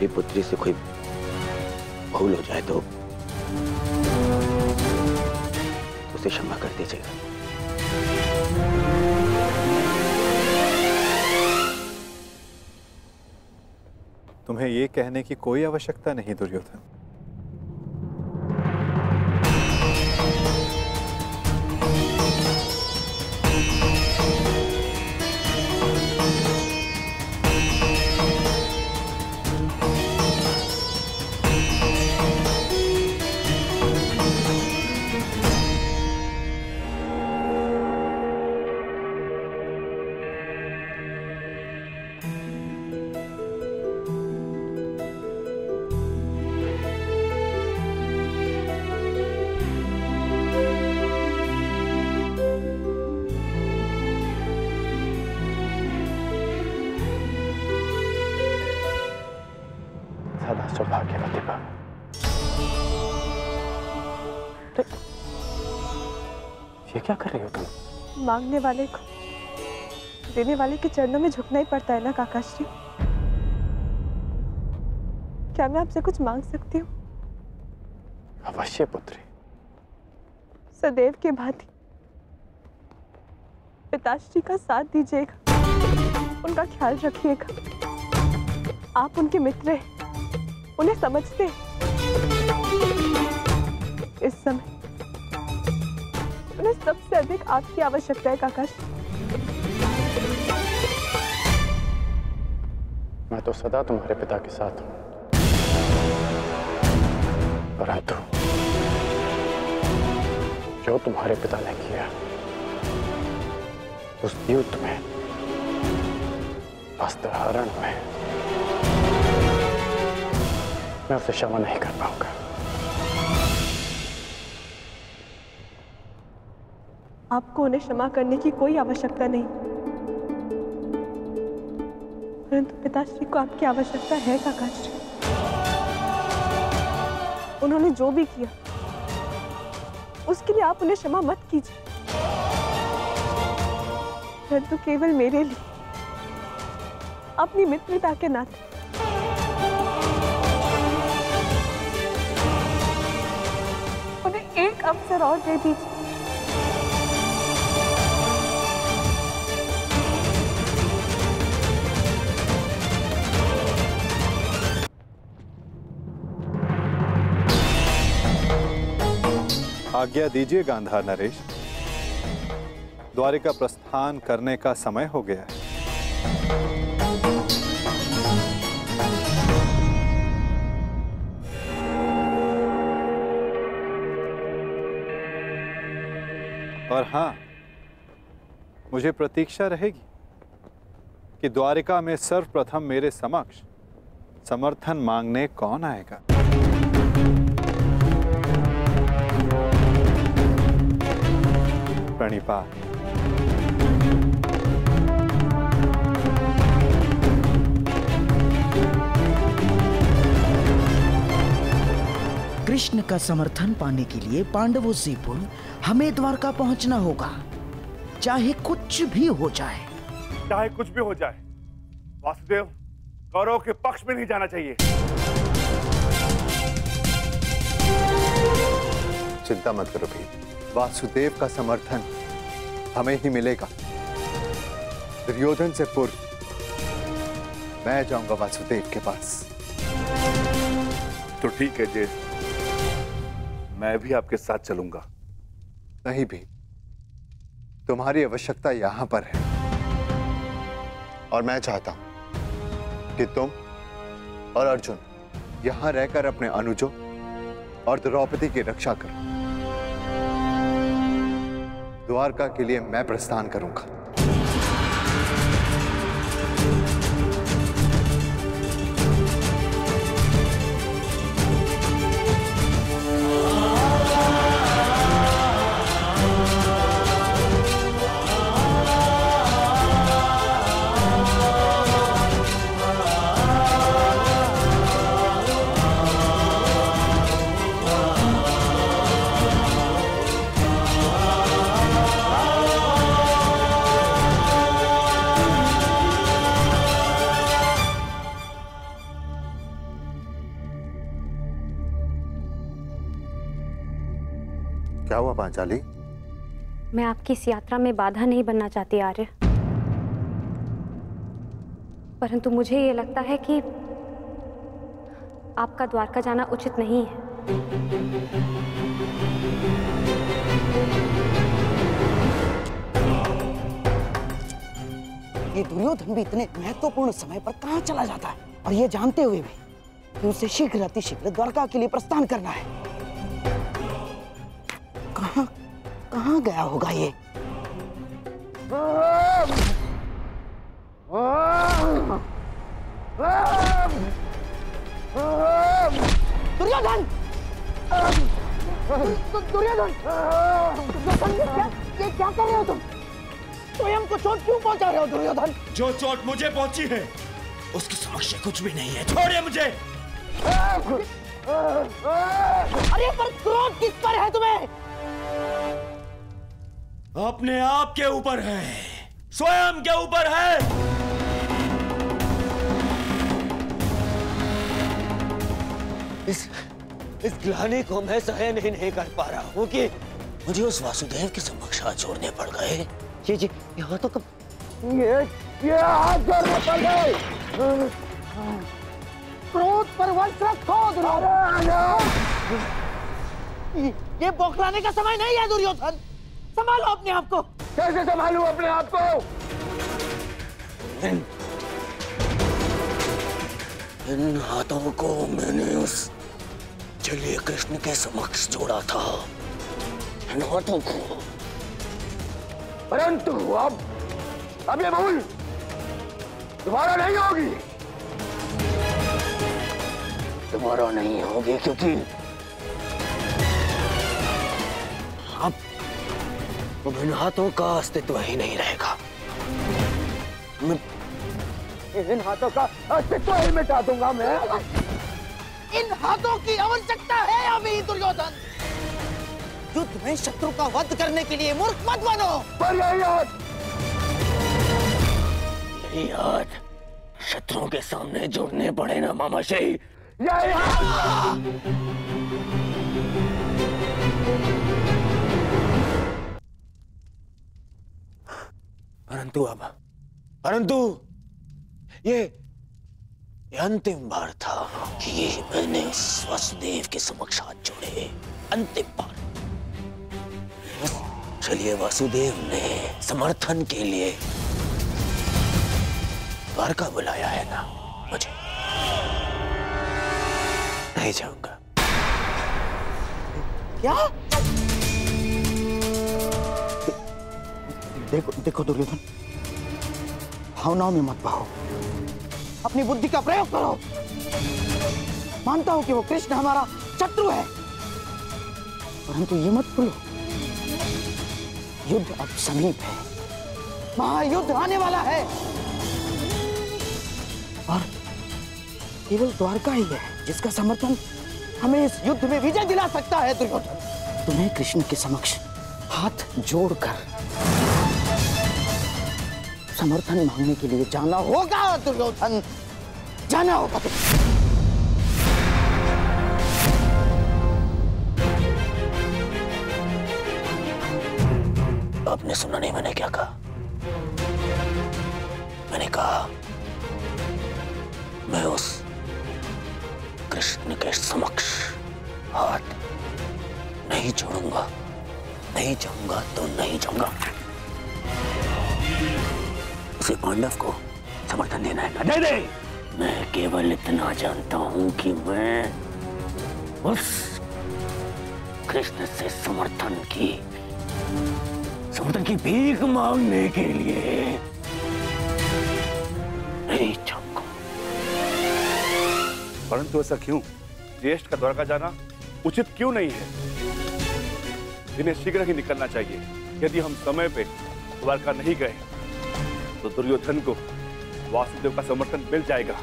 मेरी पुत्री से कोई भूल हो जाए तो उसे क्षमा कर दीजिएगा। तुम्हें ये कहने की कोई आवश्यकता नहीं दुर्योधन। सदा सौभाग्यवती भव। ये क्या कर रही हो तुम? मांगने वाले को देने वाले के चरणों में झुकना ही पड़ता है ना काकाश्री। क्या मैं आपसे कुछ मांग सकती हूँ? अवश्य पुत्री। सदैव के भांति पिताश्री का साथ दीजिएगा, उनका ख्याल रखिएगा। आप उनके मित्र हैं, उन्हें समझते हैं। इस समय उन्हें सबसे अधिक आपकी आवश्यकता है काकाश्री। मैं तो सदा तुम्हारे पिता के साथ हूं, परंतु जो तुम्हारे पिता ने किया उस युद्ध में, वस्त्रहरण में, मैं उसे क्षमा नहीं कर पाऊंगा। आपको उन्हें क्षमा करने की कोई आवश्यकता नहीं, परंतु पिताश्री को आपकी आवश्यकता है काकाश्री। उन्होंने जो भी किया उसके लिए आप उन्हें क्षमा मत कीजिए, परंतु केवल मेरे लिए, अपनी मित्रता के नाते उन्हें एक अवसर और दे दीजिए। आज्ञा दीजिए गांधार नरेश, द्वारिका प्रस्थान करने का समय हो गया है। और हाँ, मुझे प्रतीक्षा रहेगी कि द्वारिका में सर्वप्रथम मेरे समक्ष समर्थन मांगने कौन आएगा। प्रणिपात। कृष्ण का समर्थन पाने के लिए पांडवों से पूर्व हमें द्वारका पहुंचना होगा, चाहे कुछ भी हो जाए। चाहे कुछ भी हो जाए, वासुदेव कौरवों के पक्ष में नहीं जाना चाहिए। चिंता मत करो भाई, वासुदेव का समर्थन हमें ही मिलेगा। दुर्योधन से पूर्व मैं जाऊंगा वासुदेव के पास। तो ठीक है जेठ, मैं भी आपके साथ चलूंगा। नहीं भी, तुम्हारी आवश्यकता यहां पर है और मैं चाहता हूं कि तुम और अर्जुन यहां रहकर अपने अनुजों और द्रौपदी की रक्षा करो। द्वारका के लिए मैं प्रस्थान करूंगा। क्या हुआ पांचाली? मैं आपकी इस यात्रा में बाधा नहीं बनना चाहती आर्य, परंतु मुझे ये लगता है कि आपका द्वारका जाना उचित नहीं है। ये दुर्योधन भी इतने महत्वपूर्ण समय पर कहाँ चला जाता है, और ये जानते हुए भी कि उसे शीघ्र अतिशीघ्र द्वारका के लिए प्रस्थान करना है। कहाँ कहाँ गया होगा ये? दुर्योधन! दुर्योधन! ये क्या कर रहे हो तुम? स्वयं को चोट क्यों पहुंचा रहे हो दुर्योधन? जो चोट मुझे पहुंची है उसके समक्ष कुछ भी नहीं है। छोड़िए मुझे। अरे पर क्रोध किस पर है तुम्हें? अपने आप के ऊपर है, स्वयं के ऊपर है। इस ग्लानि को मैं सहन ही नहीं कर पा रहा हूँ कि मुझे उस वासुदेव के समक्ष हाथ जोड़ने पड़ गए। जी यहाँ तो कब ये हाथ जोड़ने पड़ गए। क्रोध पर वश रखो दुर्योधन। ये बौखलाने का समय नहीं है दुर्योधन, संभालो अपने आप को। कैसे संभालूं अपने आप को? इन हाथों को मैंने उस जलीय कृष्ण के समक्ष जोड़ा था, इन हाथों को। परंतु अब ये भूल दोबारा नहीं होगी। दोबारा नहीं होगी क्योंकि अब इन हाथों का अस्तित्व ही नहीं रहेगा। इन हाथों का अस्तित्व ही मिटा दूंगा मैं। इन हाथों की आवश्यकता है अभी दुर्योधन। युद्ध में शत्रु का वध करने के लिए मूर्ख मत बनो। पर यही हाथ शत्रुओं के सामने जोड़ने पड़े ना मामाश्री। यही हाथ। परंतु ये अंतिम बार था कि मैंने उस वासुदेव के समक्ष हाथ जोड़े। अंतिम बार। चलिए वासुदेव ने समर्थन के लिए द्वारका बुलाया है ना, मुझे नहीं जाऊंगा। क्या? देखो दुर्योधन, भावनाओं में मत बहो, अपनी बुद्धि का प्रयोग करो। मानता हूं कि वो कृष्ण हमारा शत्रु है, परंतु ये मत भूलो युद्ध अब समीप है, महायुद्ध आने वाला है और केवल द्वारका ही है जिसका समर्थन हमें इस युद्ध में विजय दिला सकता है। दुर्योधन, तुम्हें कृष्ण के समक्ष हाथ जोड़कर समर्थन मांगने के लिए जाना होगा। दुर्योधन, जाना होगा। आपने सुना नहीं मैंने क्या कहा? मैंने कहा मैं उस कृष्ण के समक्ष हाथ नहीं जोड़ूंगा। नहीं जाऊंगा तो नहीं जाऊंगा। उसे पांडव को समर्थन देना है ना, दे दे। मैं केवल इतना जानता हूं कि मैं उस कृष्ण से समर्थन की भीख मांगने के लिए नहीं जाऊंगा। परंतु ऐसा क्यों? ज्येष्ठ का द्वारका जाना उचित क्यों नहीं है? इन्हें शीघ्र ही निकलना चाहिए। यदि हम समय पे द्वारका नहीं गए तो दुर्योधन को वासुदेव का समर्थन मिल जाएगा।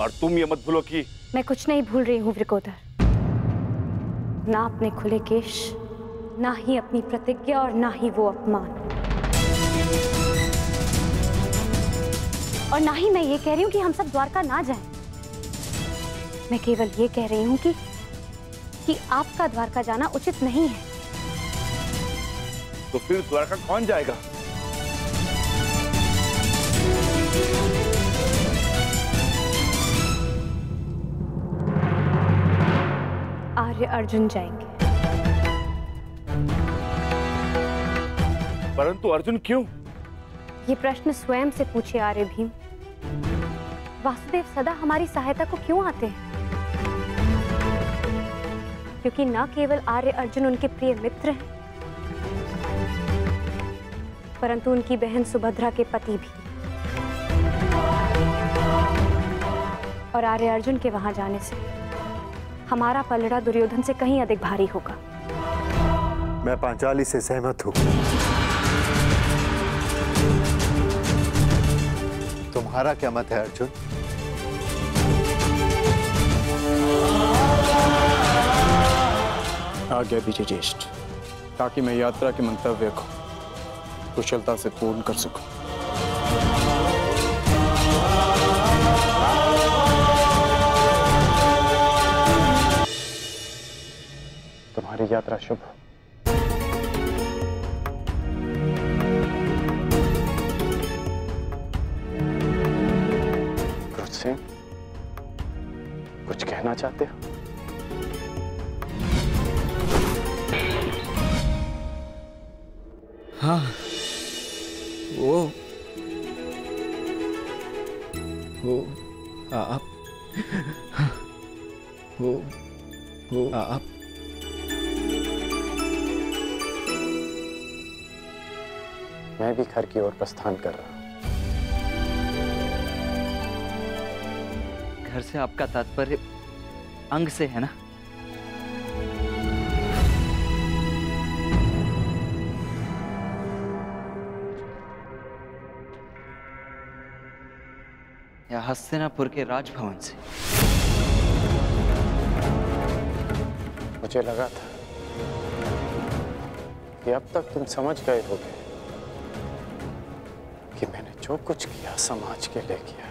और तुम ये मत भूलो कि मैं कुछ नहीं भूल रही हूँ वृकोदर। ना अपने खुले केश, ना ही अपनी प्रतिज्ञा और ना ही वो अपमान। और ना ही मैं ये कह रही हूँ कि हम सब द्वारका ना जाएं। मैं केवल ये कह रही हूँ कि आपका द्वारका जाना उचित नहीं है। तो फिर द्वारका कौन जाएगा? आर्य अर्जुन जाएंगे। परंतु अर्जुन क्यों? ये प्रश्न स्वयं से पूछे आर्य भीम। वासुदेव सदा हमारी सहायता को क्यों आते हैं? क्योंकि न केवल आर्य अर्जुन उनके प्रिय मित्र हैं, परंतु उनकी बहन सुभद्रा के पति भी। और आर्य अर्जुन के वहां जाने से हमारा पलड़ा दुर्योधन से कहीं अधिक भारी होगा। मैं पांचाली से सहमत हूं। तुम्हारा क्या मत है अर्जुन? आज्ञा दीजिए ज्येष्ठ, ताकि मैं यात्रा के मंतव्य को कुशलता से पूर्ण कर सकूं। तुम्हारी यात्रा शुभ हो। क्रुद्ध सिंह, कुछ कहना चाहते हो? हाँ, वो आप मैं भी घर की ओर प्रस्थान कर रहा हूं। घर से आपका तात्पर्य अंग से है ना? या हस्तिनापुर के राजभवन से? मुझे लगा था कि अब तक तुम समझ गए होगे कि मैंने जो कुछ किया समाज के लिए किया,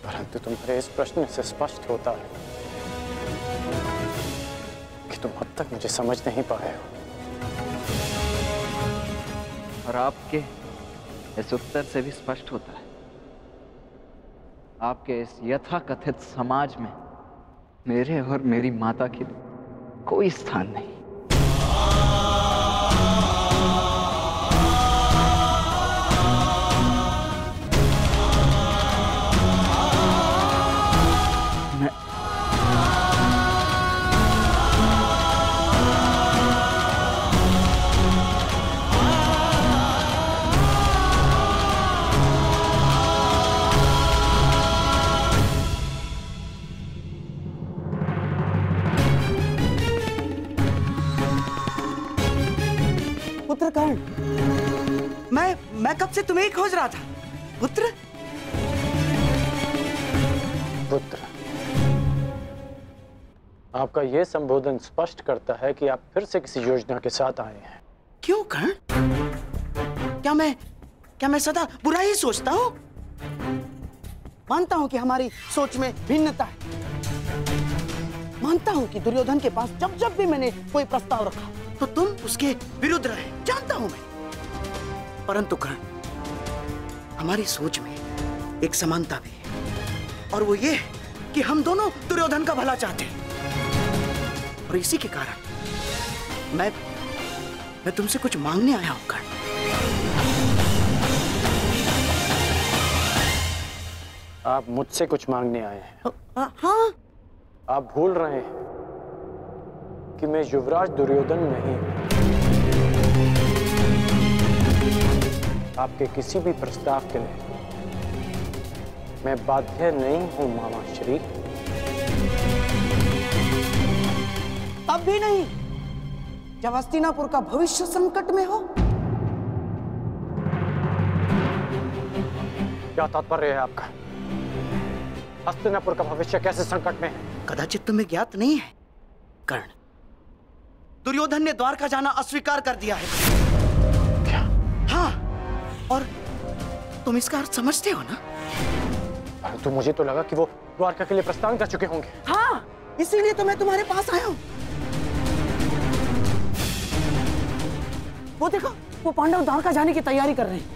परंतु तुम्हारे इस प्रश्न से स्पष्ट होता है कि तुम अब तक मुझे समझ नहीं पाए हो। और आपके इस उत्तर से भी स्पष्ट होता है, आपके इस यथाकथित समाज में मेरे और मेरी माता के लिए कोई स्थान नहीं। पुत्र कर्ण, मैं कब से तुम्हें ही खोज रहा था। पुत्र पुत्र, आपका यह संबोधन स्पष्ट करता है कि आप फिर से किसी योजना के साथ आए हैं। क्यों कर्ण? क्या मैं सदा बुरा ही सोचता हूँ? मानता हूँ कि हमारी सोच में भिन्नता है। मानता हूँ कि दुर्योधन के पास जब भी मैंने कोई प्रस्ताव रखा तो तुम उसके विरुद्ध रहे, जानता हूं मैं। परंतु कर्ण, हमारी सोच में एक समानता भी है, और वो ये कि हम दोनों दुर्योधन का भला चाहते हैं। और इसी के कारण मैं तुमसे कुछ मांगने आया हूं कर्ण। आप मुझसे कुछ मांगने आए हैं? हाँ। आप भूल रहे हैं कि मैं युवराज दुर्योधन नहीं हूं। आपके किसी भी प्रस्ताव के लिए मैं बाध्य नहीं हूं मामा श्री। तब भी नहीं जब हस्तिनापुर का भविष्य संकट में हो। क्या तात्पर्य है आपका? हस्तिनापुर का भविष्य कैसे संकट में है? कदाचित तुम्हें ज्ञात नहीं है कर्ण, दुर्योधन ने द्वारका जाना अस्वीकार कर दिया है। क्या? हाँ, और तुम इसका अर्थ समझते हो ना? परंतु मुझे तो लगा कि वो द्वारका के लिए प्रस्थान कर चुके होंगे। हाँ, इसीलिए तो मैं तुम्हारे पास आया हूं। वो देखो, वो पांडव द्वारका जाने की तैयारी कर रहे हैं।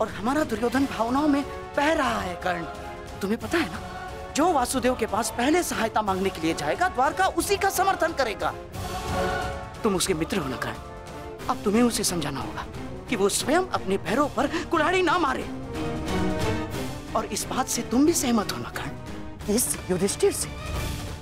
और हमारा दुर्योधन भावनाओं में बह रहा है। कर्ण, तुम्हें पता है ना, जो वासुदेव के पास पहले सहायता मांगने के लिए जाएगा, द्वारका उसी का समर्थन करेगा। तुम उसके मित्र हो ना कर्ण, अब तुम्हें उसे समझाना होगा कि वो स्वयं अपने पैरों पर कुल्हाड़ी ना मारे। और इस बात से तुम भी सहमत हो ना कर्ण? इस युधिष्ठिर से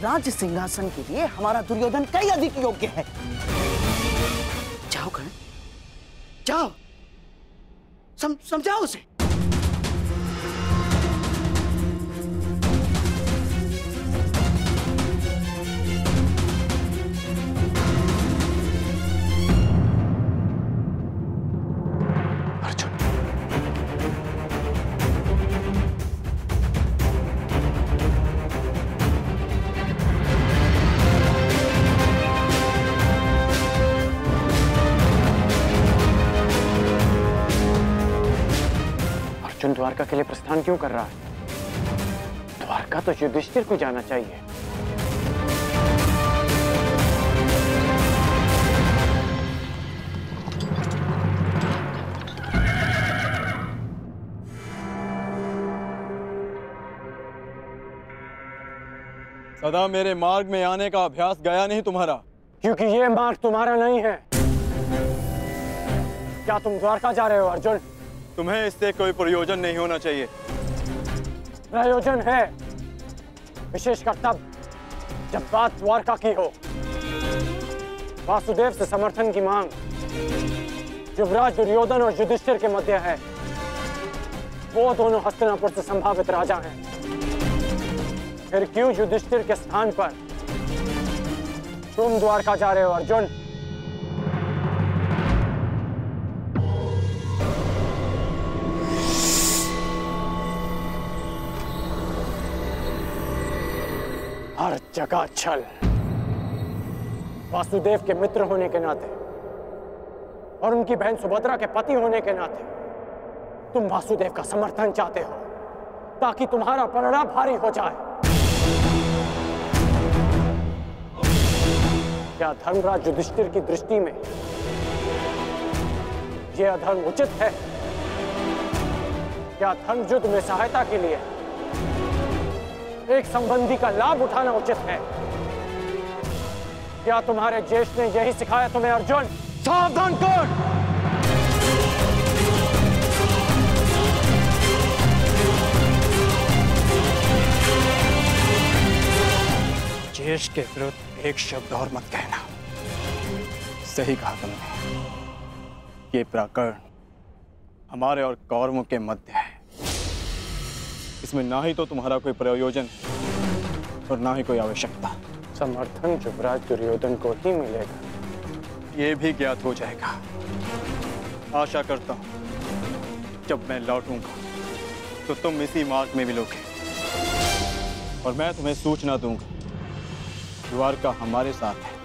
राज्य सिंहासन के लिए हमारा दुर्योधन कई अधिक योग्य है। जाओ कर्ण, जाओ, समझाओ उसे। अर्जुन द्वारका के लिए प्रस्थान क्यों कर रहा है? द्वारका तो युधिष्ठिर को जाना चाहिए। सदा मेरे मार्ग में आने का अभ्यास गया नहीं तुम्हारा। क्योंकि ये मार्ग तुम्हारा नहीं है। क्या तुम द्वारका जा रहे हो अर्जुन? तुम्हें इससे कोई प्रयोजन नहीं होना चाहिए। प्रयोजन है, विशेषकर तब जब बात द्वारका की हो। वासुदेव से समर्थन की मांग युवराज दुर्योधन और युधिष्ठिर के मध्य है। वो दोनों हस्तिनापुर से संभावित राजा हैं। फिर क्यों युधिष्ठिर के स्थान पर तुम द्वारका जा रहे हो अर्जुन? हर जगह छल। वासुदेव के मित्र होने के नाते और उनकी बहन सुभद्रा के पति होने के नाते तुम वासुदेव का समर्थन चाहते हो ताकि तुम्हारा परिणाम भारी हो जाए। क्या धर्मराज युधिष्ठिर की दृष्टि में यह अधर्म उचित है? क्या धर्म युद्ध में सहायता के लिए एक संबंधी का लाभ उठाना उचित है? क्या तुम्हारे ज्येष्ठ ने यही सिखाया तुम्हें अर्जुन? सावधान कर! ज्येष्ठ के विरुद्ध एक शब्द और मत कहना। सही कहा तुमने। ये प्रकरण हमारे और कौरवों के मध्य है। इसमें ना ही तो तुम्हारा कोई प्रयोजन और ना ही कोई आवश्यकता। समर्थन युवराज दुर्योधन को ही मिलेगा। ये भी ज्ञात हो जाएगा। आशा करता हूं जब मैं लौटूंगा तो तुम इसी मार्ग में मिलोगे और मैं तुम्हें सूचना दूंगा। द्वारका हमारे साथ है